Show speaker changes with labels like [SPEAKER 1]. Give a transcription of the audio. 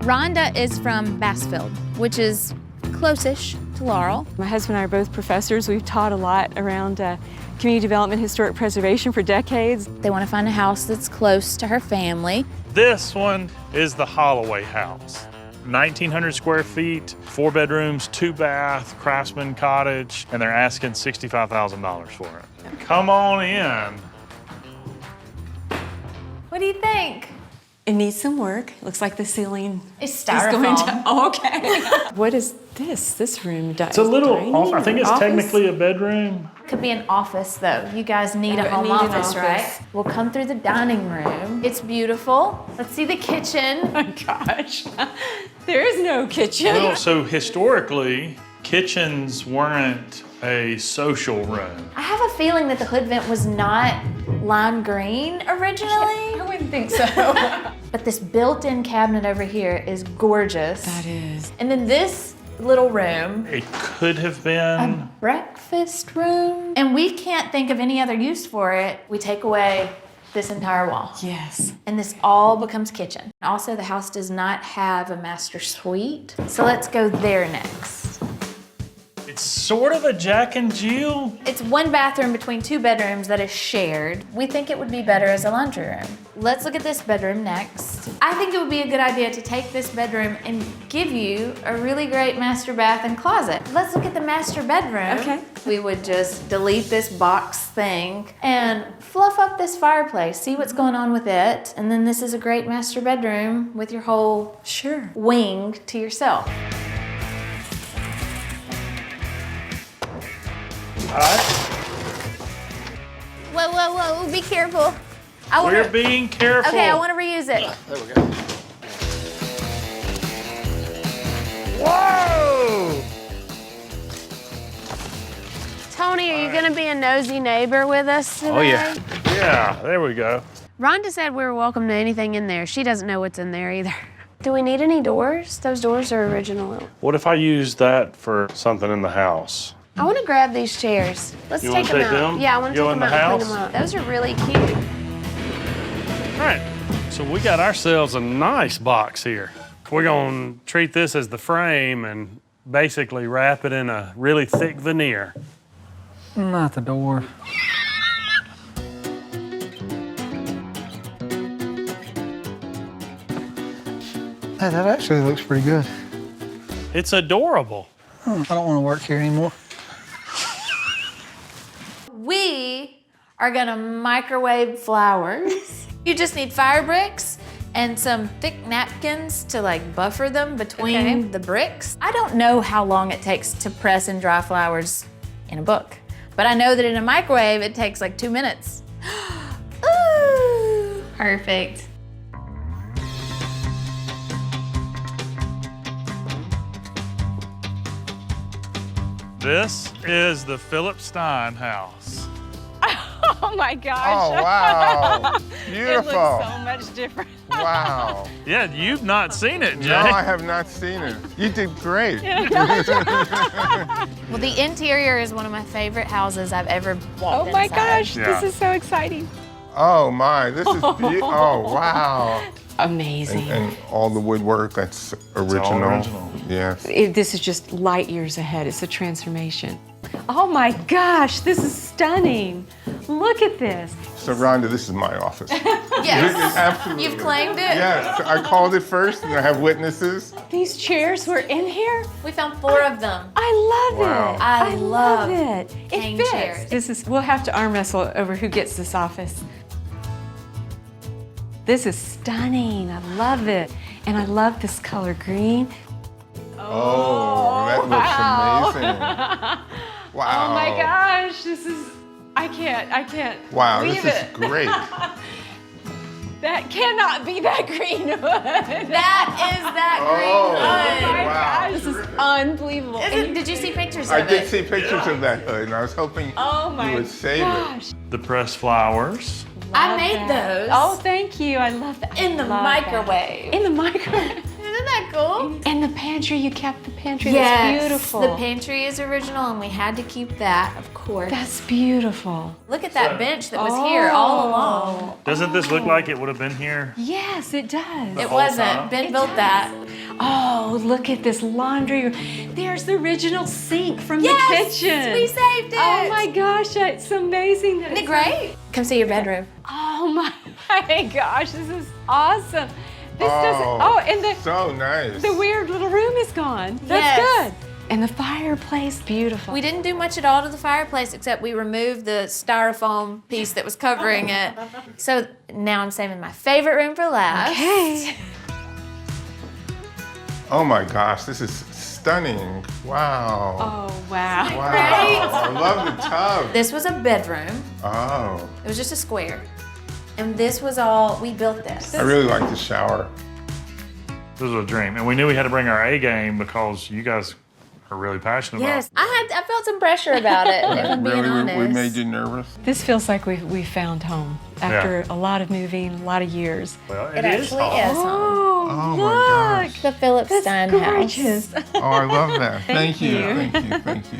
[SPEAKER 1] Rhonda is from Bassfield, which is close-ish to Laurel.
[SPEAKER 2] My husband and I are both professors. We've taught a lot around community development, historic preservation for decades.
[SPEAKER 1] They want to find a house that's close to her family.
[SPEAKER 3] This one is the Holloway House. 1,900 square feet, 4 bedrooms, 2 bath, craftsman cottage, and they're asking $65,000 for it. Come on in.
[SPEAKER 1] What do you think?
[SPEAKER 2] It needs some work. Looks like the ceiling
[SPEAKER 1] It's
[SPEAKER 2] is
[SPEAKER 1] styrofoam.
[SPEAKER 2] going to. Oh, okay. What is this? This room does.
[SPEAKER 3] It's a little, I think it's technically a bedroom.
[SPEAKER 1] Could be an office, though. You guys need a home office, right? We'll come through the dining room. It's beautiful. Let's see the kitchen.
[SPEAKER 2] Oh my gosh. There is no kitchen.
[SPEAKER 3] Well, so historically, kitchens weren't a social room.
[SPEAKER 1] I have a feeling that the hood vent was not lime green originally.
[SPEAKER 2] I wouldn't think so.
[SPEAKER 1] But this built-in cabinet over here is gorgeous.
[SPEAKER 2] That is.
[SPEAKER 1] And then this little room,
[SPEAKER 3] It could have been.
[SPEAKER 1] breakfast room. And we can't think of any other use for it. We take away this entire wall.
[SPEAKER 2] Yes.
[SPEAKER 1] And this all becomes kitchen. Also, the house does not have a master suite. So let's go there next.
[SPEAKER 3] It's sort of a Jack and Jill.
[SPEAKER 1] It's one bathroom between 2 bedrooms that is shared. We think it would be better as a laundry room. Let's look at this bedroom next. I think it would be a good idea to take this bedroom and give you a really great master bath and closet. Let's look at the master bedroom.
[SPEAKER 2] Okay.
[SPEAKER 1] We would just delete this box thing and fluff up this fireplace, see what's going on with it. And then this is a great master bedroom with your whole wing to yourself.
[SPEAKER 3] All right.
[SPEAKER 1] Whoa, whoa, whoa, be careful.
[SPEAKER 3] We're being careful.
[SPEAKER 1] Okay, I want to reuse it.
[SPEAKER 4] There we go.
[SPEAKER 3] Whoa!
[SPEAKER 5] Tony, are you going to be a nosy neighbor with us today?
[SPEAKER 4] Oh, yeah.
[SPEAKER 3] Yeah, there we go.
[SPEAKER 5] Rhonda said we were welcome to anything in there. She doesn't know what's in there either. Do we need any doors? Those doors are original.
[SPEAKER 3] What if I use that for something in the house?
[SPEAKER 5] I want to grab these chairs. Let's
[SPEAKER 3] You
[SPEAKER 5] take
[SPEAKER 3] wanna
[SPEAKER 5] them
[SPEAKER 3] take
[SPEAKER 5] out.
[SPEAKER 3] them?
[SPEAKER 5] Yeah, I want to
[SPEAKER 3] Go
[SPEAKER 5] take
[SPEAKER 3] in
[SPEAKER 5] them
[SPEAKER 3] the
[SPEAKER 5] out and clean
[SPEAKER 3] house?
[SPEAKER 5] them up. Those are really cute.
[SPEAKER 3] All right, so we got ourselves a nice box here. We're gonna treat this as the frame and basically wrap it in a really thick veneer.
[SPEAKER 4] Not the door. Hey, that actually looks pretty good.
[SPEAKER 3] It's adorable.
[SPEAKER 4] I don't want to work here anymore.
[SPEAKER 1] We are gonna microwave flowers. You just need fire bricks and some thick napkins to like buffer them between the bricks. I don't know how long it takes to press and dry flowers in a book, but I know that in a microwave it takes like 2 minutes. Ooh, perfect.
[SPEAKER 3] This is the Philip Stein house.
[SPEAKER 2] Oh my gosh.
[SPEAKER 6] Oh, wow.
[SPEAKER 2] It
[SPEAKER 6] Beautiful.
[SPEAKER 2] looks so much different.
[SPEAKER 6] Wow.
[SPEAKER 3] Yeah, you've not seen it, Jay.
[SPEAKER 6] No, I have not seen it. You did great.
[SPEAKER 1] Well, the interior is one of my favorite houses I've ever walked
[SPEAKER 2] Oh my
[SPEAKER 1] inside.
[SPEAKER 2] gosh,
[SPEAKER 3] Yeah.
[SPEAKER 2] this is so exciting.
[SPEAKER 6] Oh, my. This is beautiful. Oh, wow.
[SPEAKER 2] Amazing.
[SPEAKER 6] And all the woodwork, that's original.
[SPEAKER 3] original.
[SPEAKER 6] Yes.
[SPEAKER 2] This is just light years ahead. It's a transformation. Oh my gosh, this is stunning. Look at this.
[SPEAKER 6] So, Rhonda, this is my office.
[SPEAKER 1] Yes,
[SPEAKER 6] Absolutely.
[SPEAKER 1] you've claimed it.
[SPEAKER 6] Yes, I called it first, and I have witnesses.
[SPEAKER 2] These chairs were in here.
[SPEAKER 1] We found 4 of them.
[SPEAKER 2] I love
[SPEAKER 6] Wow.
[SPEAKER 2] it.
[SPEAKER 1] I love
[SPEAKER 2] it.
[SPEAKER 1] cane
[SPEAKER 2] It fits.
[SPEAKER 1] chairs.
[SPEAKER 2] This is. We'll have to arm wrestle over who gets this office. This is stunning. I love it, and I love this color green.
[SPEAKER 6] Oh, that looks amazing. Wow.
[SPEAKER 2] Oh my gosh, this is. I can't.
[SPEAKER 6] Wow,
[SPEAKER 2] believe
[SPEAKER 6] this is
[SPEAKER 2] it.
[SPEAKER 6] great.
[SPEAKER 2] That cannot be that green wood.
[SPEAKER 1] That is that
[SPEAKER 6] Oh,
[SPEAKER 1] green
[SPEAKER 2] Oh my
[SPEAKER 1] hood.
[SPEAKER 6] wow.
[SPEAKER 2] gosh, this is unbelievable.
[SPEAKER 1] Did you see pictures of
[SPEAKER 6] I
[SPEAKER 1] it?
[SPEAKER 6] did see pictures of that hood, and I was hoping
[SPEAKER 2] Oh my
[SPEAKER 6] you would save
[SPEAKER 2] gosh.
[SPEAKER 3] The pressed flowers.
[SPEAKER 1] I
[SPEAKER 2] Love
[SPEAKER 1] made
[SPEAKER 2] that.
[SPEAKER 1] those.
[SPEAKER 2] Oh, thank you. I love that.
[SPEAKER 1] in the
[SPEAKER 2] Love that.
[SPEAKER 1] microwave.
[SPEAKER 2] In the microwave.
[SPEAKER 1] Isn't that cool?
[SPEAKER 2] And the pantry, you kept the pantry.
[SPEAKER 1] Yes,
[SPEAKER 2] That's beautiful.
[SPEAKER 1] the pantry is original, and we had to keep that, of course.
[SPEAKER 2] That's beautiful.
[SPEAKER 1] Look at that bench that was here all along.
[SPEAKER 3] Doesn't this look like it would have been here?
[SPEAKER 2] Yes, it does.
[SPEAKER 1] It
[SPEAKER 3] whole
[SPEAKER 1] wasn't.
[SPEAKER 3] time?
[SPEAKER 1] Ben built that.
[SPEAKER 2] Oh, look at this laundry room. There's the original sink from
[SPEAKER 1] Yes,
[SPEAKER 2] the kitchen.
[SPEAKER 1] we saved it.
[SPEAKER 2] Oh my gosh, it's amazing.
[SPEAKER 1] Isn't it great? Come see your bedroom.
[SPEAKER 2] Oh my gosh, this is awesome. This doesn't, and
[SPEAKER 6] So nice.
[SPEAKER 2] the weird little room is gone. That's
[SPEAKER 1] Yes.
[SPEAKER 2] good. And the fireplace, beautiful.
[SPEAKER 1] We didn't do much at all to the fireplace except we removed the styrofoam piece that was covering it. So now I'm saving my favorite room for last.
[SPEAKER 2] Okay.
[SPEAKER 6] Oh my gosh, this is stunning. Wow.
[SPEAKER 2] Oh, wow.
[SPEAKER 6] Wow.
[SPEAKER 1] Right?
[SPEAKER 6] I love the tub.
[SPEAKER 1] This was a bedroom.
[SPEAKER 6] Oh,
[SPEAKER 1] It was just a square. And this was all, we built this.
[SPEAKER 6] I really like the shower.
[SPEAKER 3] This was a dream. And we knew we had to bring our A game because you guys are really passionate
[SPEAKER 1] Yes,
[SPEAKER 3] about it.
[SPEAKER 1] I felt some pressure about it, if I'm being
[SPEAKER 6] Really,
[SPEAKER 1] honest.
[SPEAKER 6] we made you nervous?
[SPEAKER 2] This feels like we found home after a lot of moving, a lot of years.
[SPEAKER 3] Well,
[SPEAKER 1] It
[SPEAKER 3] is
[SPEAKER 1] actually
[SPEAKER 3] home.
[SPEAKER 1] is home.
[SPEAKER 6] Oh
[SPEAKER 2] look.
[SPEAKER 6] my gosh.
[SPEAKER 1] The Phillips
[SPEAKER 2] That's
[SPEAKER 1] Stein house.
[SPEAKER 2] gorgeous.
[SPEAKER 6] Oh, I love that. Thank you.
[SPEAKER 2] you.
[SPEAKER 6] Thank you. Thank you.